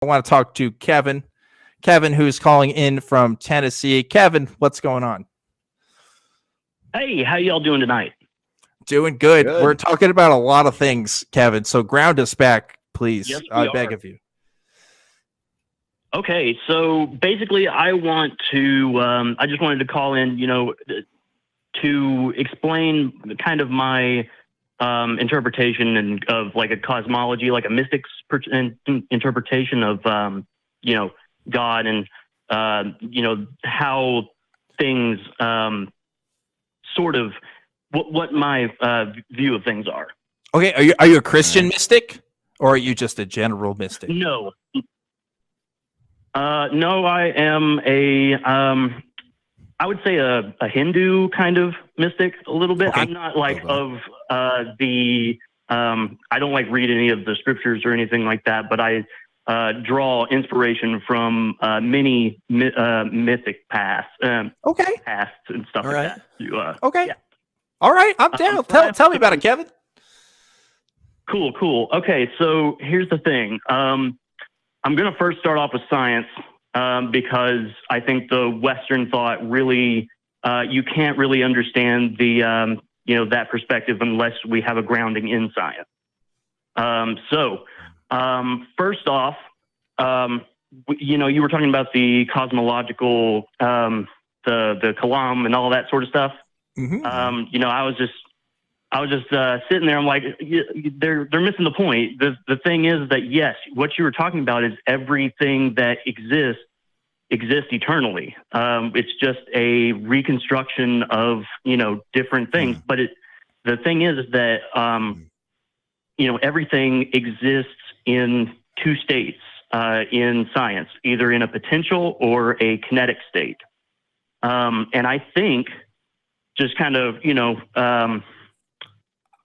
I want to talk to Kevin. Kevin, who's calling in from Tennessee. Kevin, what's going on? Hey, how y'all doing tonight? Doing good. We're talking about a lot of things, Kevin. So ground us back, please. Yes, I beg of you. Okay, so basically, I just wanted to call in, to explain kind of my interpretation of like a cosmology, like a mystic's interpretation of, God and, how things sort of what my view of things are. Okay, are you a Christian mystic, or are you just a general mystic? No. No, I am I would say a Hindu kind of mystic a little bit. Okay. I'm not like I don't like read any of the scriptures or anything like that, but I draw inspiration from many mythic pasts. Pasts and stuff like that. Okay. Yeah. All right, I'm down. Tell me about it, Kevin. Cool. Okay, so here's the thing. I'm going to first start off with science because I think the Western thought really, you can't really understand the, that perspective unless we have a grounding in science. First off, you were talking about the cosmological, the Kalam and all that sort of stuff. Mm-hmm. I was just sitting there. I'm like, they're missing the point. The thing is that yes, what you were talking about is everything that exists eternally. It's just a reconstruction of different things. But the thing is that everything exists in two states in science, either in a potential or a kinetic state. And I think just kind of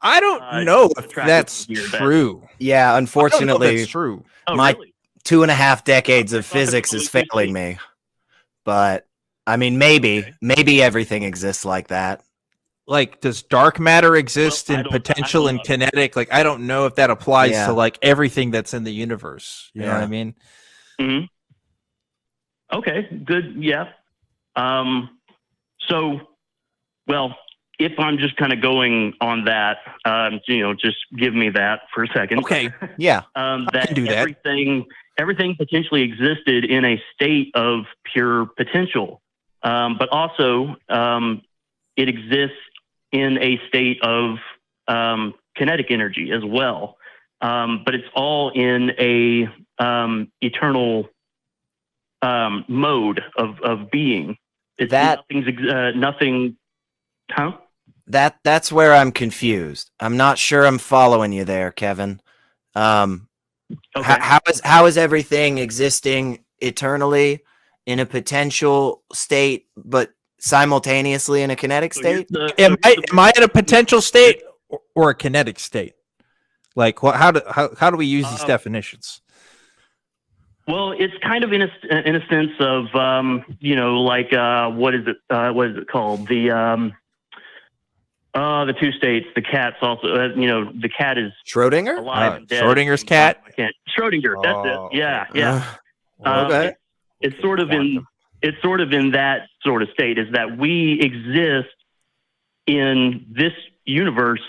I don't know if that's true. Yeah, unfortunately, that's true. My really? 2.5 decades of physics is failing me. But I mean, maybe everything exists like that. Like, does dark matter exist in potential and kinetic? Like, I don't know if that applies to like everything that's in the universe. You know what I mean? Mm-hmm. Okay, good. Yeah. If I'm just kind of going on that, just give me that for a second. Okay. Yeah. That do that. Everything potentially existed in a state of pure potential, but also it exists in a state of kinetic energy as well. But it's all in a eternal mode of being. It's nothing. Huh? That's where I'm confused. I'm not sure I'm following you there, Kevin. Okay. How is everything existing eternally in a potential state, but simultaneously in a kinetic state? Am I in a potential state or a kinetic state? Like, how do we use these definitions? Well, it's kind of in a sense of what is it called? The two states. The cat's also the cat is Schrodinger's alive and dead. Schrodinger's cat. Schrodinger. That's it. Yeah. Okay. It's sort of in that sort of state, is that we exist in this universe,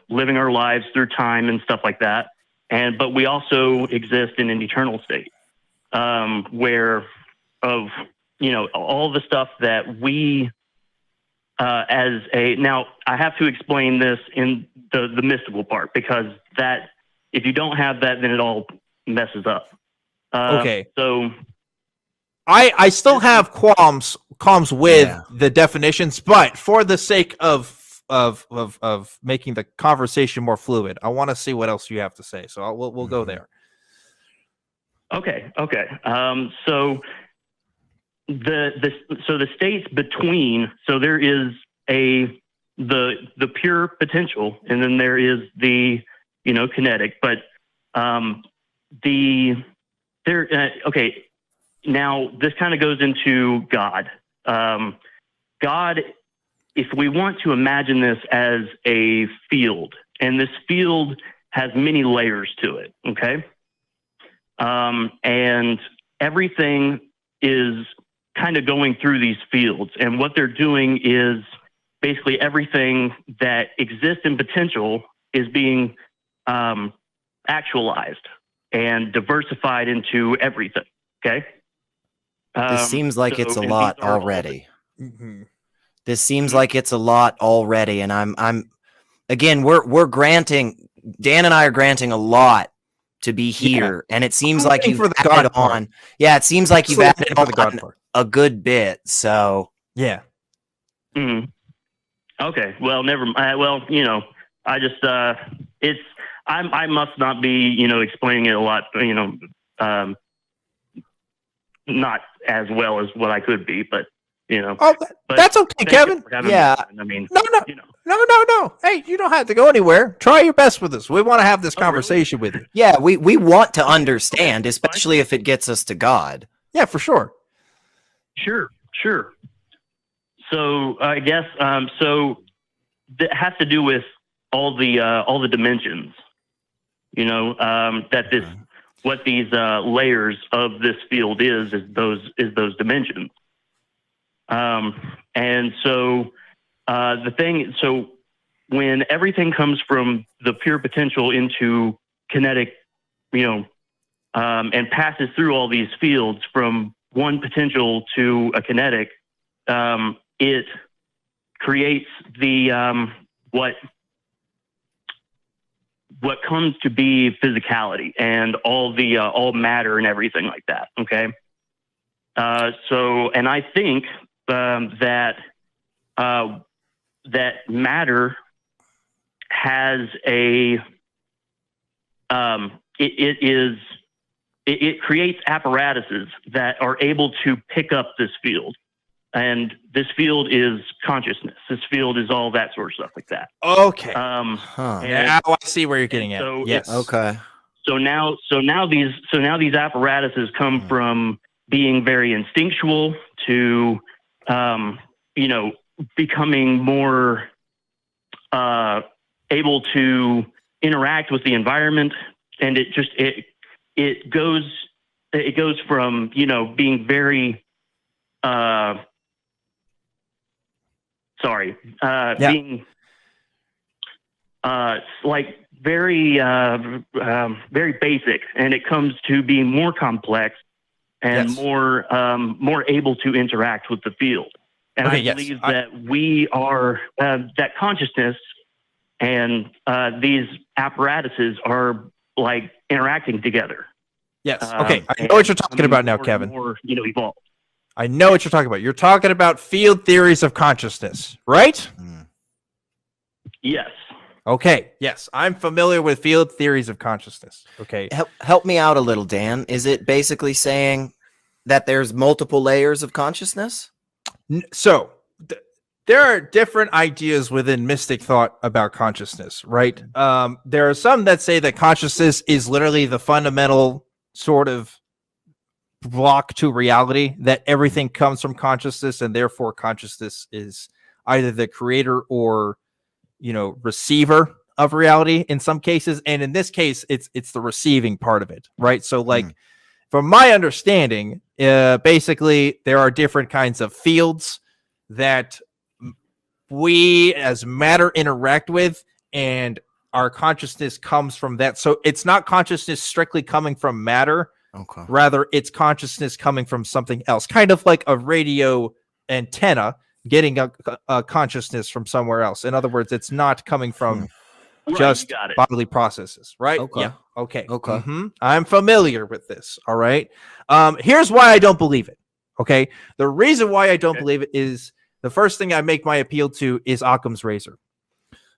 living our lives through time and stuff like that. But we also exist in an eternal state, where of all the stuff that we now I have to explain this in the mystical part, because that if you don't have that, then it all messes up. Okay. So I still have qualms with the definitions, but for the sake of making the conversation more fluid, I want to see what else you have to say. So we'll go there. Okay. So the states between, so there is the pure potential, and then there is the kinetic, but okay. Now this kind of goes into God. God, if we want to imagine this as a field, and this field has many layers to it, okay? and everything is kind of going through these fields. And what they're doing is basically everything that exists in potential is being actualized and diversified into everything. Okay. This seems like it's a lot already. Mm-hmm. This seems like it's a lot already, and I'm again, we're granting, Dan and I are granting a lot to be here, and it seems like you've added on. Yeah, it seems like you've added on a good bit. So yeah. Mm-hmm. Okay. Well, never. Well, you know, I just it's I must not be, you know, explaining it a lot, you know, not as well as what I could be, but you know. Oh, that's okay, Kevin. Yeah. I mean, no. You know. No. Hey, you don't have to go anywhere. Try your best with us. We want to have this conversation with you. Yeah, we want to understand, especially if it gets us to God. Yeah, for sure. Sure. So I guess so that has to do with all the dimensions. You know, that this what these layers of this field is those dimensions. And so so when everything comes from the pure potential into kinetic, you know, and passes through all these fields from one potential to a kinetic, it creates the what comes to be physicality and all matter and everything like that. Okay. So, and I think that matter has it creates apparatuses that are able to pick up this field. And this field is consciousness. This field is all that sort of stuff like that. Okay. And, now I see where you're getting at. So yes. Okay. So now these apparatuses come from being very instinctual to, you know, becoming more able to interact with the environment, and it goes from, you know, being very being like very very basic, and it comes to being more complex and more able to interact with the field. And I believe that we are that consciousness and these apparatuses are like interacting together. Yes. Okay. I know what you're talking about now, Kevin. More, you know, evolved. I know what you're talking about. You're talking about field theories of consciousness, right? Yes. Okay. Yes. I'm familiar with field theories of consciousness. Okay. Help me out a little, Dan. Is it basically saying that there's multiple layers of consciousness? So there are different ideas within mystic thought about consciousness, right? There are some that say that consciousness is literally the fundamental sort of block to reality, that everything comes from consciousness, and therefore consciousness is either the creator or, you know, receiver of reality in some cases. And in this case, it's the receiving part of it, right? So like, from my understanding, basically there are different kinds of fields that we as matter interact with, and our consciousness comes from that. So it's not consciousness strictly coming from matter. Okay. Rather, it's consciousness coming from something else, kind of like a radio antenna getting a consciousness from somewhere else. In other words, it's not coming from just bodily processes, right? Okay. Yeah. Okay. Okay. I'm familiar with this. All right. Here's why I don't believe it. Okay. The reason why I don't believe it is the first thing I make my appeal to is Occam's razor.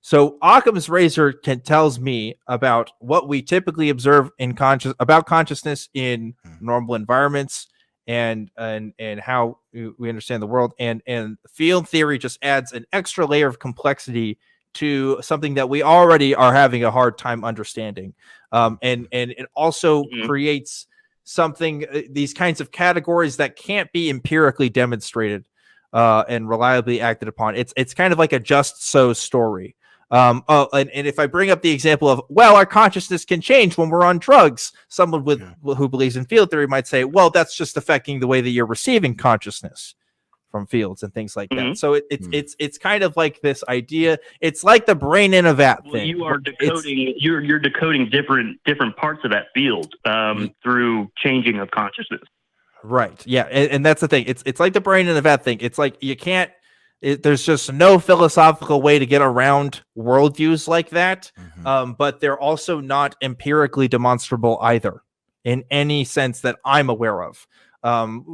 So Occam's razor tells me about what we typically observe in consciousness in normal environments and how we understand the world. And field theory just adds an extra layer of complexity to something that we already are having a hard time understanding. And it also creates something, these kinds of categories that can't be empirically demonstrated and reliably acted upon. It's kind of like a just so story. And if I bring up the example of, well, our consciousness can change when we're on drugs, someone who believes in field theory might say, well, that's just affecting the way that you're receiving consciousness from fields and things like that. So it's kind of like this idea. It's like the brain in a vat thing. You are decoding. You're decoding different parts of that field through changing of consciousness. Right. Yeah. And that's the thing. It's like the brain in a vat thing. It's like you can't. There's just no philosophical way to get around worldviews like that. But they're also not empirically demonstrable either, in any sense that I'm aware of.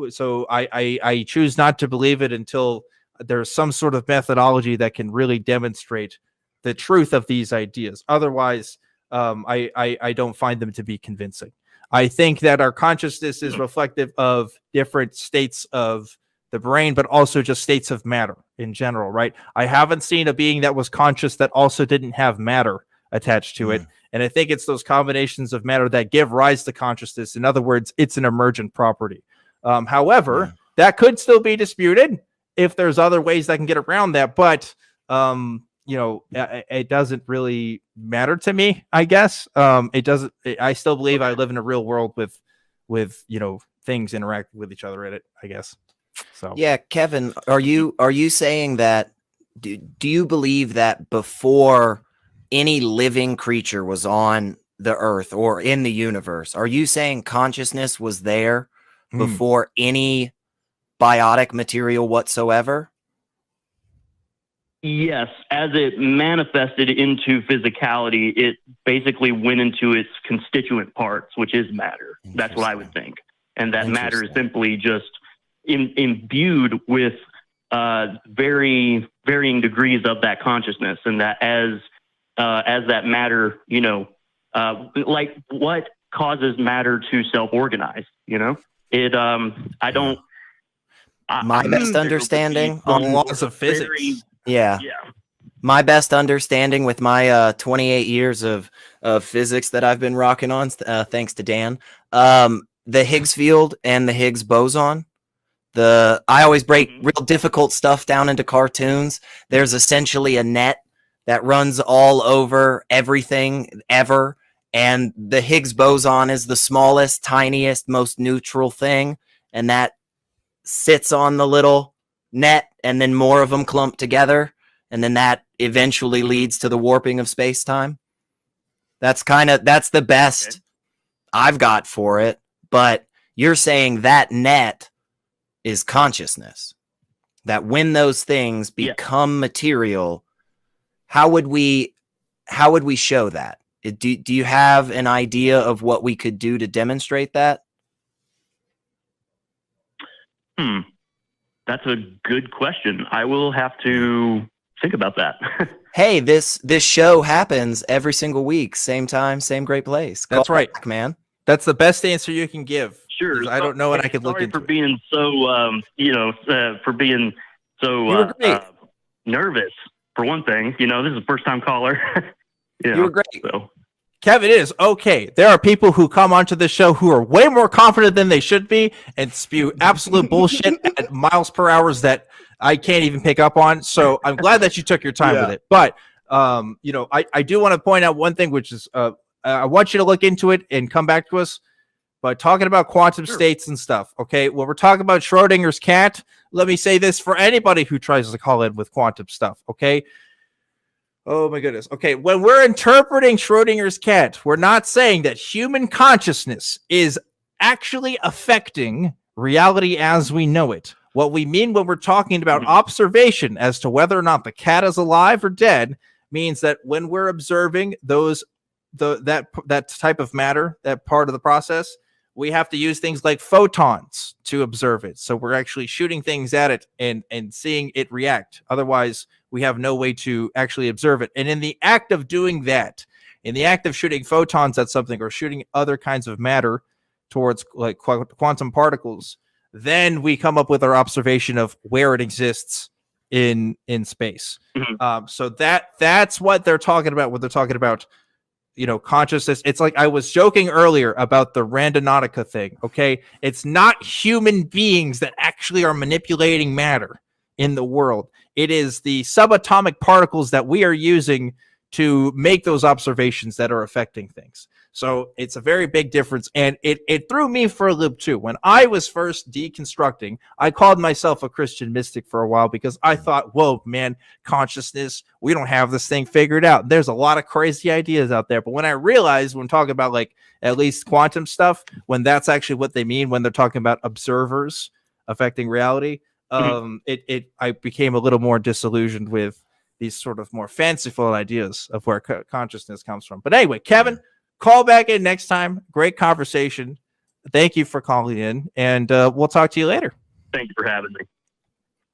So I choose not to believe it until there's some sort of methodology that can really demonstrate the truth of these ideas. Otherwise, I don't find them to be convincing. I think that our consciousness is reflective of different states of the brain, but also just states of matter in general, right? I haven't seen a being that was conscious that also didn't have matter attached to it. And I think it's those combinations of matter that give rise to consciousness. In other words, it's an emergent property. However, that could still be disputed if there's other ways that can get around that. But, it doesn't really matter to me, I guess. It doesn't. I still believe I live in a real world with things interacting with each other in it, I guess. So yeah, Kevin, are you saying that? Do you believe that before any living creature was on the earth or in the universe, are you saying consciousness was there before any biotic material whatsoever? Yes, as it manifested into physicality, it basically went into its constituent parts, which is matter. That's what I would think. And that matter is simply just imbued with varying degrees of that consciousness, and that as that matter, like what causes matter to self-organize, it I don't my best understanding on laws of physics. My best understanding with my 28 years of physics that I've been rocking on, thanks to Dan, the Higgs field and the Higgs boson. I always break real difficult stuff down into cartoons. There's essentially a net that runs all over everything ever. And the Higgs boson is the smallest, tiniest, most neutral thing. And that sits on the little net, and then more of them clump together. And then that eventually leads to the warping of space-time. That's the best I've got for it. But you're saying that net is consciousness, that when those things become material, how would we show that? Do you have an idea of what we could do to demonstrate that? That's a good question. I will have to think about that. Hey, this show happens every single week, same time, same great place. That's right, man. That's the best answer you can give. Sure. I don't know what I could look into. For being so, for being so nervous. For one thing, this is a first-time caller. You were great. So. Kevin, it is okay. There are people who come onto this show who are way more confident than they should be and spew absolute bullshit at miles per hour that I can't even pick up on. So I'm glad that you took your time with it. But, I do want to point out one thing, which is I want you to look into it and come back to us. But talking about quantum states and stuff, okay? When we're talking about Schrodinger's cat, let me say this for anybody who tries to call in with quantum stuff, okay? Oh, my goodness. Okay, when we're interpreting Schrodinger's cat, we're not saying that human consciousness is actually affecting reality as we know it. What we mean when we're talking about observation as to whether or not the cat is alive or dead means that when we're observing that type of matter, that part of the process, we have to use things like photons to observe it. So we're actually shooting things at it and seeing it react. Otherwise, we have no way to actually observe it. And in the act of doing that, in the act of shooting photons at something or shooting other kinds of matter towards like quantum particles, then we come up with our observation of where it exists in space. So that's what they're talking about when they're talking about consciousness. It's like I was joking earlier about the Randonautica thing, okay? It's not human beings that actually are manipulating matter in the world. It is the subatomic particles that we are using to make those observations that are affecting things. So it's a very big difference. And it threw me for a loop too. When I was first deconstructing, I called myself a Christian mystic for a while because I thought, whoa, man, consciousness, we don't have this thing figured out. There's a lot of crazy ideas out there. But when I realized, when talking about like at least quantum stuff, when that's actually what they mean, when they're talking about observers affecting reality, I became a little more disillusioned with these sort of more fanciful ideas of where consciousness comes from. But anyway, Kevin, call back in next time. Great conversation. Thank you for calling in, and we'll talk to you later. Thank you for having me.